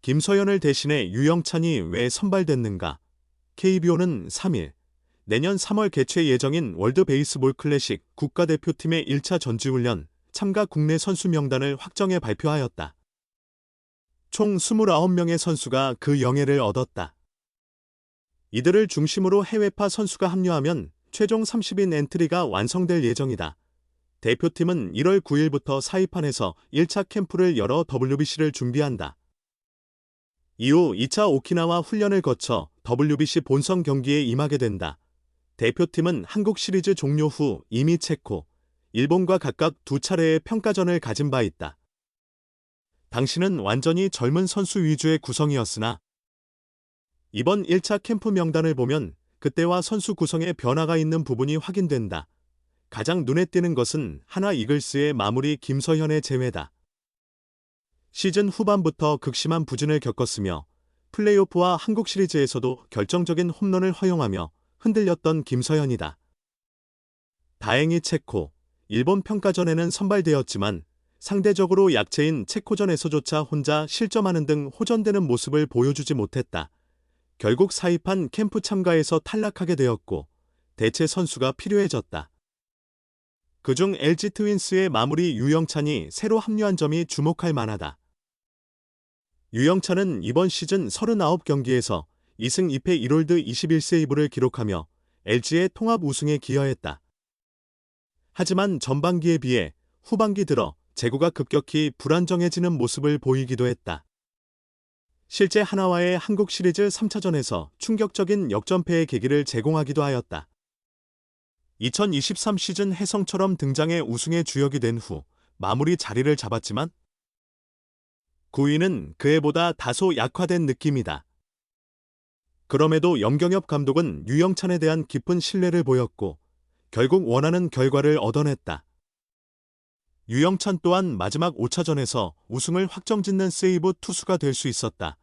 김서현을 대신해 유영찬이 왜 선발됐는가? KBO는 3일, 내년 3월 개최 예정인 월드 베이스볼 클래식 국가대표팀의 1차 전지훈련 참가 국내 선수 명단을 확정해 발표하였다. 총 29명의 선수가 그 영예를 얻었다. 이들을 중심으로 해외파 선수가 합류하면 최종 30인 엔트리가 완성될 예정이다. 대표팀은 1월 9일부터 사이판에서 1차 캠프를 열어 WBC를 준비한다. 이후 2차 오키나와 훈련을 거쳐 WBC 본선 경기에 임하게 된다. 대표팀은 한국 시리즈 종료 후 이미 체코, 일본과 각각 2차례의 평가전을 가진 바 있다. 당시는 완전히 젊은 선수 위주의 구성이었으나 이번 1차 캠프 명단을 보면 그때와 선수 구성에 변화가 있는 부분이 확인된다. 가장 눈에 띄는 것은 하나 이글스의 마무리 김서현의 제외다. 시즌 후반부터 극심한 부진을 겪었으며 플레이오프와 한국 시리즈에서도 결정적인 홈런을 허용하며 흔들렸던 김서현이다. 다행히 체코, 일본 평가전에는 선발되었지만 상대적으로 약체인 체코전에서조차 혼자 실점하는 등 호전되는 모습을 보여주지 못했다. 결국 사이판 캠프 참가에서 탈락하게 되었고 대체 선수가 필요해졌다. 그중 LG 트윈스의 마무리 유영찬이 새로 합류한 점이 주목할 만하다. 유영찬은 이번 시즌 39경기에서 2승 2패 1홀드 21세이브를 기록하며 LG의 통합 우승에 기여했다. 하지만 전반기에 비해 후반기 들어 제구가 급격히 불안정해지는 모습을 보이기도 했다. 실제 하나와의 한국 시리즈 3차전에서 충격적인 역전패의 계기를 제공하기도 하였다. 2023 시즌 혜성처럼 등장해 우승의 주역이 된 후 마무리 자리를 잡았지만 9위는 그해보다 다소 약화된 느낌이다. 그럼에도 염경엽 감독은 유영찬에 대한 깊은 신뢰를 보였고 결국 원하는 결과를 얻어냈다. 유영찬 또한 마지막 5차전에서 우승을 확정짓는 세이브 투수가 될 수 있었다.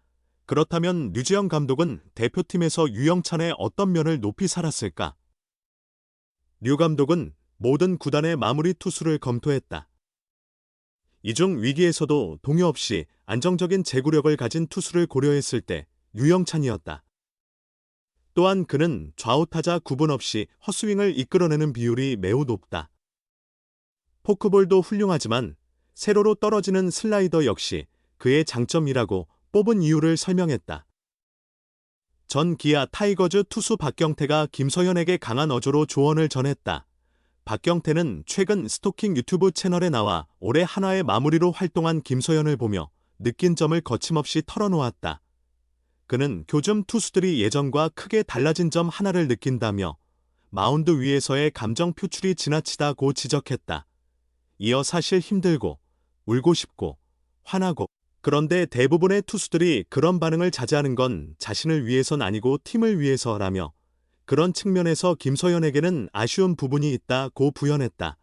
그렇다면 류지영 감독은 대표팀에서 유영찬의 어떤 면을 높이 살았을까? 류 감독은 모든 구단의 마무리 투수를 검토했다. 이 중 위기에서도 동요 없이 안정적인 제구력을 가진 투수를 고려했을 때 유영찬이었다. 또한 그는 좌우타자 구분 없이 헛스윙을 이끌어내는 비율이 매우 높다. 포크볼도 훌륭하지만 세로로 떨어지는 슬라이더 역시 그의 장점이라고 뽑은 이유를 설명했다. 전 기아 타이거즈 투수 박경태가 김서현에게 강한 어조로 조언을 전했다. 박경태는 최근 스토킹 유튜브 채널에 나와 올해 한화의 마무리로 활동한 김서현을 보며 느낀 점을 거침없이 털어놓았다. 그는 요즘 투수들이 예전과 크게 달라진 점 하나를 느낀다며 마운드 위에서의 감정 표출이 지나치다고 지적했다. 이어 사실 힘들고 울고 싶고 화나고 그런데 대부분의 투수들이 그런 반응을 자제하는 건 자신을 위해선 아니고 팀을 위해서라며 그런 측면에서 김서현에게는 아쉬운 부분이 있다고 부연했다.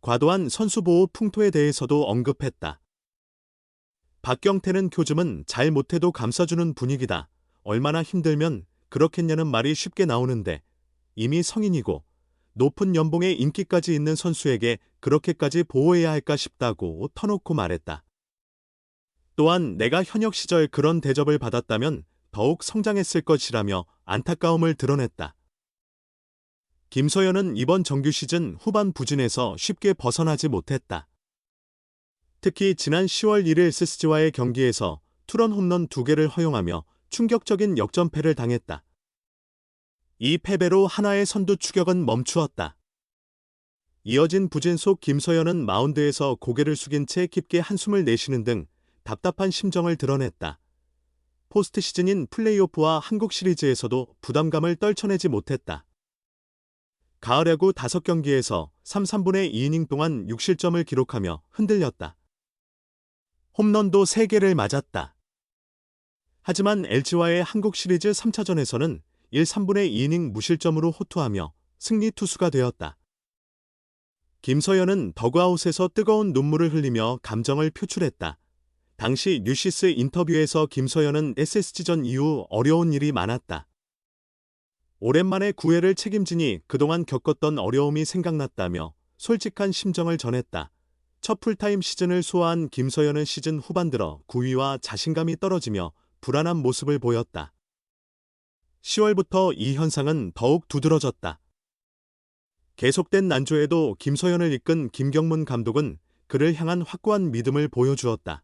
과도한 선수보호 풍토에 대해서도 언급했다. 박경태는 요즘은 잘 못해도 감싸주는 분위기다. 얼마나 힘들면 그렇겠냐는 말이 쉽게 나오는데 이미 성인이고 높은 연봉에 인기까지 있는 선수에게 그렇게까지 보호해야 할까 싶다고 터놓고 말했다. 또한 내가 현역 시절 그런 대접을 받았다면 더욱 성장했을 것이라며 안타까움을 드러냈다. 김서현은 이번 정규 시즌 후반 부진에서 쉽게 벗어나지 못했다. 특히 지난 10월 1일 SSG와의 경기에서 투런 홈런 2개를 허용하며 충격적인 역전패를 당했다. 이 패배로 한화의 선두 추격은 멈추었다. 이어진 부진 속 김서현은 마운드에서 고개를 숙인 채 깊게 한숨을 내쉬는 등 답답한 심정을 드러냈다. 포스트 시즌인 플레이오프와 한국 시리즈에서도 부담감을 떨쳐내지 못했다. 가을 야구 5경기에서 3, 3분의 2이닝 동안 6실점을 기록하며 흔들렸다. 홈런도 3개를 맞았다. 하지만 LG와의 한국 시리즈 3차전에서는 1, 3분의 2이닝 무실점으로 호투하며 승리 투수가 되었다. 김서현은 더그아웃에서 뜨거운 눈물을 흘리며 감정을 표출했다. 당시 뉴시스 인터뷰에서 김서현은 SSG전 이후 어려운 일이 많았다. 오랜만에 구회를 책임지니 그동안 겪었던 어려움이 생각났다며 솔직한 심정을 전했다. 첫 풀타임 시즌을 소화한 김서현은 시즌 후반 들어 구위와 자신감이 떨어지며 불안한 모습을 보였다. 10월부터 이 현상은 더욱 두드러졌다. 계속된 난조에도 김서현을 이끈 김경문 감독은 그를 향한 확고한 믿음을 보여주었다.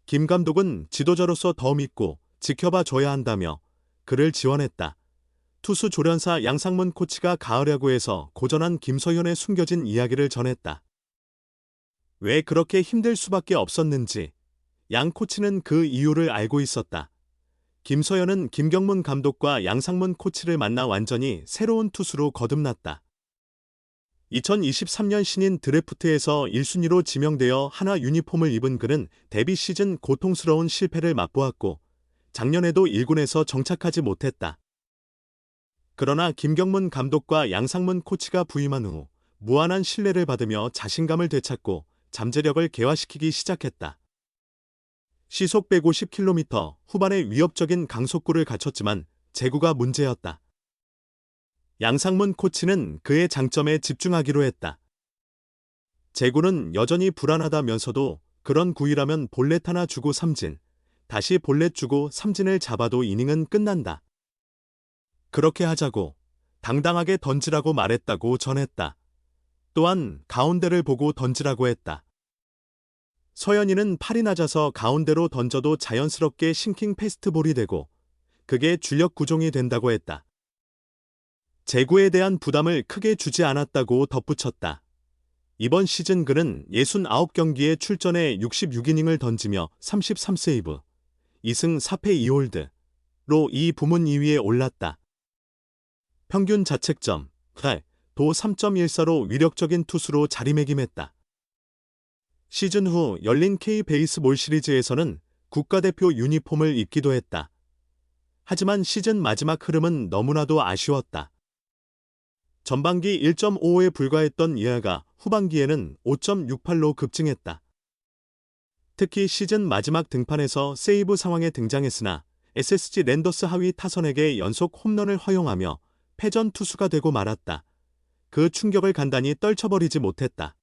김 감독은 지도자로서 더 믿고 지켜봐 줘야 한다며 그를 지원했다. 투수 조련사 양상문 코치가 가을 야구에서 고전한 김서현의 숨겨진 이야기를 전했다. 왜 그렇게 힘들 수밖에 없었는지 양 코치는 그 이유를 알고 있었다. 김서현은 김경문 감독과 양상문 코치를 만나 완전히 새로운 투수로 거듭났다. 2023년 신인 드래프트에서 1순위로 지명되어 하나 유니폼을 입은 그는 데뷔 시즌 고통스러운 실패를 맛보았고 작년에도 1군에서 정착하지 못했다. 그러나 김경문 감독과 양상문 코치가 부임한 후 무한한 신뢰를 받으며 자신감을 되찾고 잠재력을 개화시키기 시작했다. 시속 150km 후반의 위협적인 강속구를 갖췄지만 제구가 문제였다. 양상문 코치는 그의 장점에 집중하기로 했다. 제구는 여전히 불안하다면서도 그런 구위라면 볼넷 하나 주고 삼진, 다시 볼넷 주고 삼진을 잡아도 이닝은 끝난다. 그렇게 하자고 당당하게 던지라고 말했다고 전했다. 또한 가운데를 보고 던지라고 했다. 서현이는 팔이 낮아서 가운데로 던져도 자연스럽게 싱킹 패스트볼이 되고 그게 주력 구종이 된다고 했다. 제구에 대한 부담을 크게 주지 않았다고 덧붙였다. 이번 시즌 그는 69경기에 출전해 66이닝을 던지며 33세이브, 2승 4패 2홀드로 이 부문 2위에 올랐다. 평균 자책점, 도 3.14로 위력적인 투수로 자리매김했다. 시즌 후 열린 K-베이스볼 시리즈에서는 국가대표 유니폼을 입기도 했다. 하지만 시즌 마지막 흐름은 너무나도 아쉬웠다. 전반기 1.55에 불과했던 이하가 후반기에는 5.68로 급증했다. 특히 시즌 마지막 등판에서 세이브 상황에 등장했으나 SSG 랜더스 하위 타선에게 연속 홈런을 허용하며 패전 투수가 되고 말았다. 그 충격을 간단히 떨쳐버리지 못했다.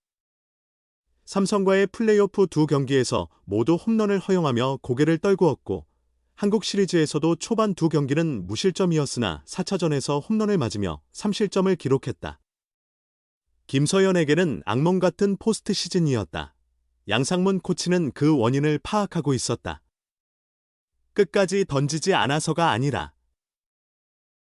삼성과의 플레이오프 두 경기에서 모두 홈런을 허용하며 고개를 떨구었고 한국 시리즈에서도 초반 두 경기는 무실점이었으나 4차전에서 홈런을 맞으며 3실점을 기록했다. 김서현에게는 악몽 같은 포스트 시즌이었다. 양상문 코치는 그 원인을 파악하고 있었다. 끝까지 던지지 않아서가 아니라